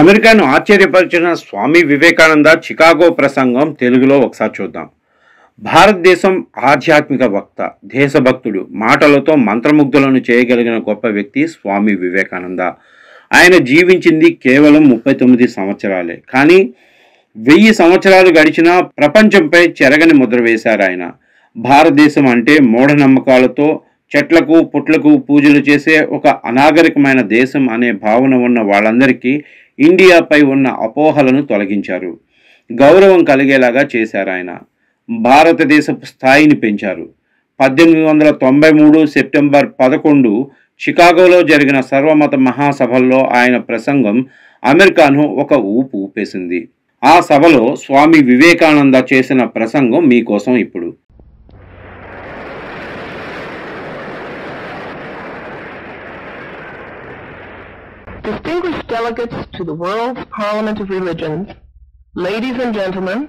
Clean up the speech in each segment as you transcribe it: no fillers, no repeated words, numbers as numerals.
అమెరికాను ఆశ్చర్యపరిచిన స్వామి వివేకానంద చికాగో ప్రసంగం తెలుగులో ఒకసారి చూద్దాం. భారతదేశం ఆధ్యాత్మిక వక్త, దేశభక్తుడు, మాటలతో మంత్రముగ్ధులను చేయగలిగిన గొప్ప వ్యక్తి స్వామి వివేకానంద. ఆయన జీవించింది కేవలం 39 సంవత్సరాలే, కానీ 1000 సంవత్సరాలు గడిచినా ప్రపంచంపై చెరగని ముద్ర వేశారు ఆయన. భారతదేశం అంటే మూఢనమ్మకాలతో చెట్లకు పుట్లకు పూజలు చేసే ఒక అనాగరికమైన దేశం అనే భావన ఉన్న వాళ్ళందరికీ ఇండియాపై ఉన్న అపోహలను తొలగించారు. గౌరవం కలిగేలాగా చేశారు ఆయన. భారతదేశపు స్థాయిని పెంచారు. 1893 సెప్టెంబర్ 11 చికాగోలో జరిగిన సర్వమత మహాసభల్లో ఆయన ప్రసంగం అమెరికాను ఒక ఊపు ఊపేసింది. ఆ సభలో స్వామి వివేకానంద చేసిన ప్రసంగం మీకోసం ఇప్పుడు. Distinguished delegates to the World's Parliament of Religions, ladies and gentlemen,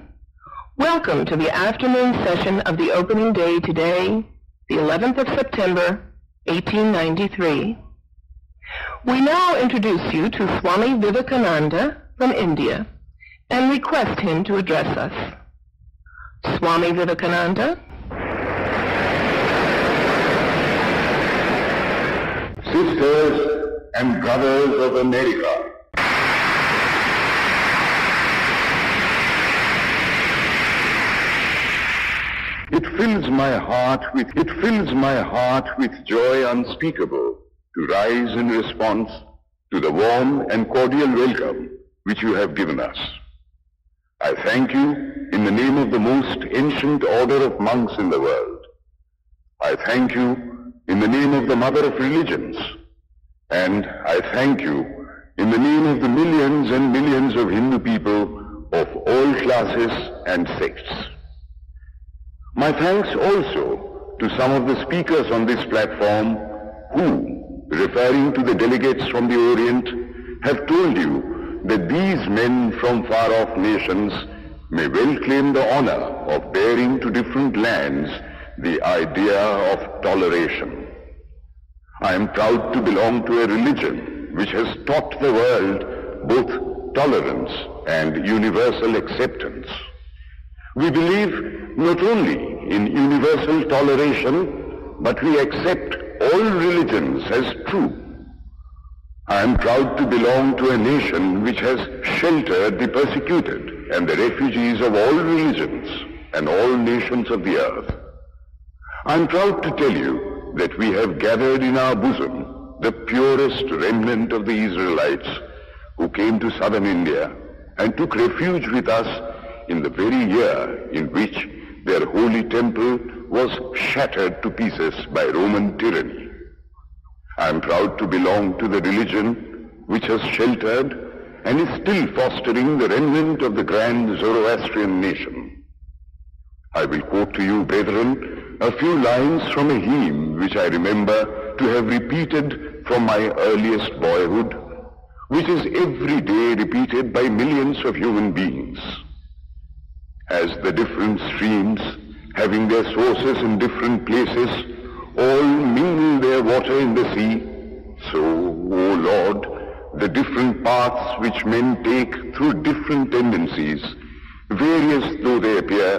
welcome to the afternoon session of the opening day today, the 11th of September, 1893. We now introduce you to Swami Vivekananda from India and request him to address us. Swami Vivekananda. Sisters and brothers of America, it fills my heart with joy unspeakable to rise in response to the warm and cordial welcome which you have given us. I thank you in the name of the most ancient order of monks in the world. I thank you in the name of the mother of religions. And I thank you in the name of the millions and millions of Hindu people of all classes and sects. My thanks also to some of the speakers on this platform who, referring to the delegates from the Orient, have told you that these men from far-off nations may well claim the honor of bearing to different lands the idea of toleration. I am proud to belong to a religion which has taught the world both tolerance and universal acceptance. We believe not only in universal toleration, but we accept all religions as true. I am proud to belong to a nation which has sheltered the persecuted and the refugees of all religions and all nations of the earth. I am proud to tell you that we have gathered in our bosom the purest remnant of the Israelites who came to southern India and took refuge with us in the very year in which their holy temple was shattered to pieces by Roman tyranny. I am proud to belong to the religion which has sheltered and is still fostering the remnant of the grand Zoroastrian nation. I will quote to you, brethren, a few lines from a hymn which I remember to have repeated from my earliest boyhood, which is every day repeated by millions of human beings. As the different streams, having their sources in different places, all mingle their water in the sea, so, O Lord, the different paths which men take through different tendencies, various though they appear,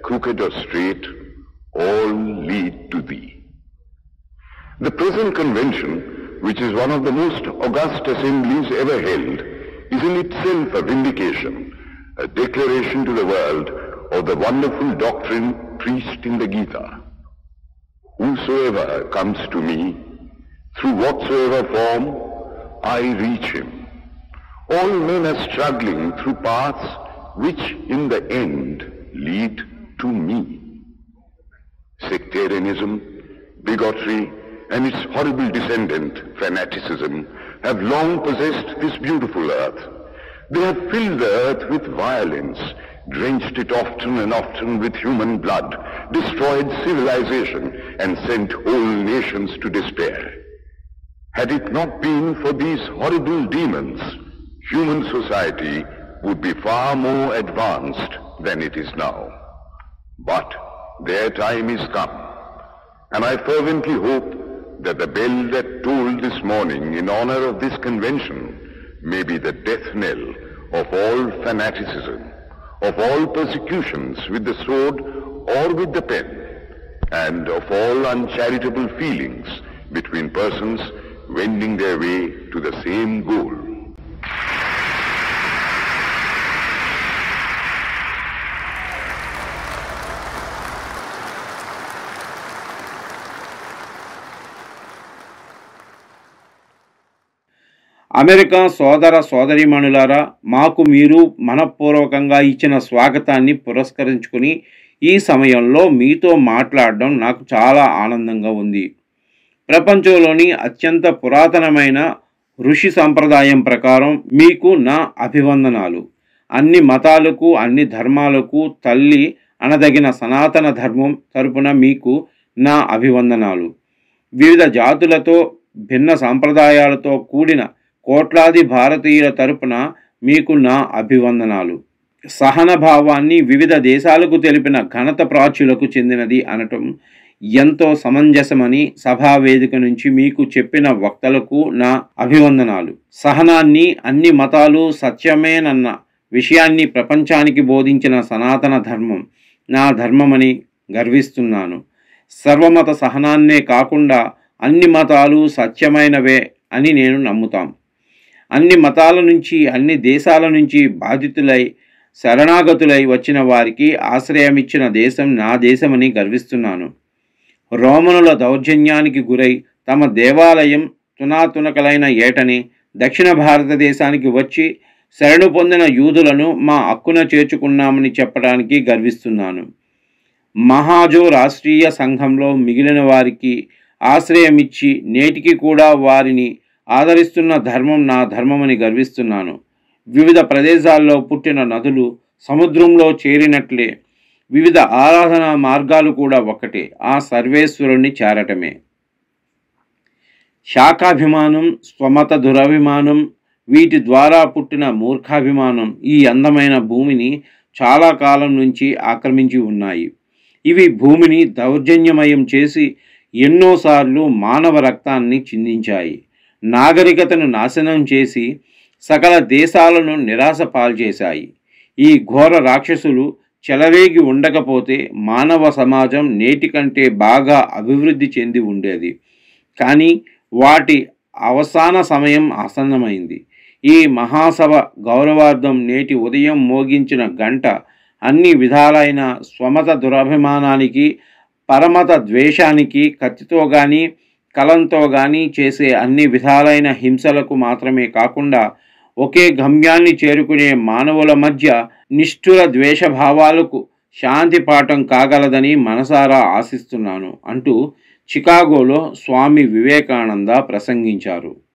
crooked or straight, all lead to Thee. The present convention, which is one of the most august assemblies ever held, is in itself a vindication, a declaration to the world of the wonderful doctrine preached in the Gita. Whosoever comes to me, through whatsoever form, I reach him. All men are struggling through paths which in the end lead to me. Sectarianism, bigotry, and its horrible descendant, fanaticism, have long possessed this beautiful earth. They have filled the earth with violence, drenched it often and often with human blood, destroyed civilization, and sent whole nations to despair. Had it not been for these horrible demons, human society would be far more advanced than it is now. But their time is come, and I fervently hope that the bell that tolled this morning in honor of this convention may be the death knell of all fanaticism, of all persecutions with the sword or with the pen, and of all uncharitable feelings between persons wending their way to the same goal. America సోదర సోదరీమణులారా, మాకు మీరు మనఃపూర్వకంగా ఇచ్చిన స్వాగతాన్ని పురస్కరించుకుని ఈ సమయంలో మీతో మాట్లాడడం నాకు చాలా ఆనందంగా ఉంది. ప్రపంచంలోని అత్యంత పురాతనమైన ఋషి సంప్రదాయం ప్రకారం మీకు నా అభివందనాలు. అన్ని మతాలకు అన్ని ధర్మాలకు తల్లి అనదగిన సనాతన ధర్మం తరపున మీకు నా అభివందనాలు. వివిధ జాతులతో భిన్న సంప్రదాయాలతో కూడిన కోట్లాది భారతీయుల తరపున మీకు నా అభివందనాలు. సహన భావాన్ని వివిధ దేశాలకు తెలిపిన ఘనత ప్రాచ్యులకు చెందినది అనటం ఎంతో సమంజసమని సభా వేదిక నుంచి మీకు చెప్పిన వక్తలకు నా అభివందనాలు. సహనాన్ని అన్ని మతాలు సత్యమేనన్న విషయాన్ని ప్రపంచానికి బోధించిన సనాతన ధర్మం నా ధర్మమని గర్విస్తున్నాను. సర్వమత సహనాన్నే కాకుండా అన్ని మతాలు సత్యమైనవే అని నేను నమ్ముతాం. అన్ని మతాల నుంచి అన్ని దేశాల నుంచి బాధితులై శరణాగతులై వచ్చిన వారికి ఆశ్రయమిచ్చిన దేశం నా దేశమని గర్విస్తున్నాను. రోమనుల దౌర్జన్యానికి గురై తమ దేవాలయం తునాతునకలైన ఏటని దక్షిణ భారతదేశానికి వచ్చి శరణు పొందిన యూదులను మా హక్కున చేర్చుకున్నామని చెప్పడానికి గర్విస్తున్నాను. మహాజో రాష్ట్రీయ సంఘంలో మిగిలిన వారికి ఆశ్రయమిచ్చి నేటికి కూడా వారిని ఆదరిస్తున్న ధర్మం నా ధర్మమని గర్విస్తున్నాను. వివిధ ప్రదేశాల్లో పుట్టిన నదులు సముద్రంలో చేరినట్లే వివిధ ఆరాధనా మార్గాలు కూడా ఒక్కటే, ఆ సర్వేశ్వరుణ్ణి చేరటమే. శాఖాభిమానం, స్వమత దురభిమానం, వీటి ద్వారా పుట్టిన మూర్ఖాభిమానం ఈ అందమైన భూమిని చాలా కాలం నుంచి ఆక్రమించి ఉన్నాయి. ఇవి భూమిని దౌర్జన్యమయం చేసి ఎన్నోసార్లు మానవ రక్తాన్ని చిందించాయి. నాగరికతను నాశనం చేసి సకల దేశాలను నిరాశ పాల్చేశాయి. ఈ ఘోర రాక్షసులు చెలరేగి ఉండకపోతే మానవ సమాజం నేటికంటే బాగా అభివృద్ధి చెంది ఉండేది. కానీ వాటి అవసాన సమయం ఆసన్నమైంది. ఈ మహాసభ గౌరవార్థం నేటి ఉదయం మోగించిన గంట అన్ని విధాలైన స్వమత దురభిమానానికి, పరమత ద్వేషానికి, కత్తితో కానీ కలంతో కానీ చేసే అన్ని విధాలైన హింసలకు మాత్రమే కాకుండా ఒకే గమ్యాన్ని చేరుకునే మానవుల మధ్య నిష్ఠుర ద్వేషభావాలకు శాంతి పాఠం కాగలదని మనసారా ఆశిస్తున్నాను అంటూ చికాగోలో స్వామి వివేకానంద ప్రసంగించారు.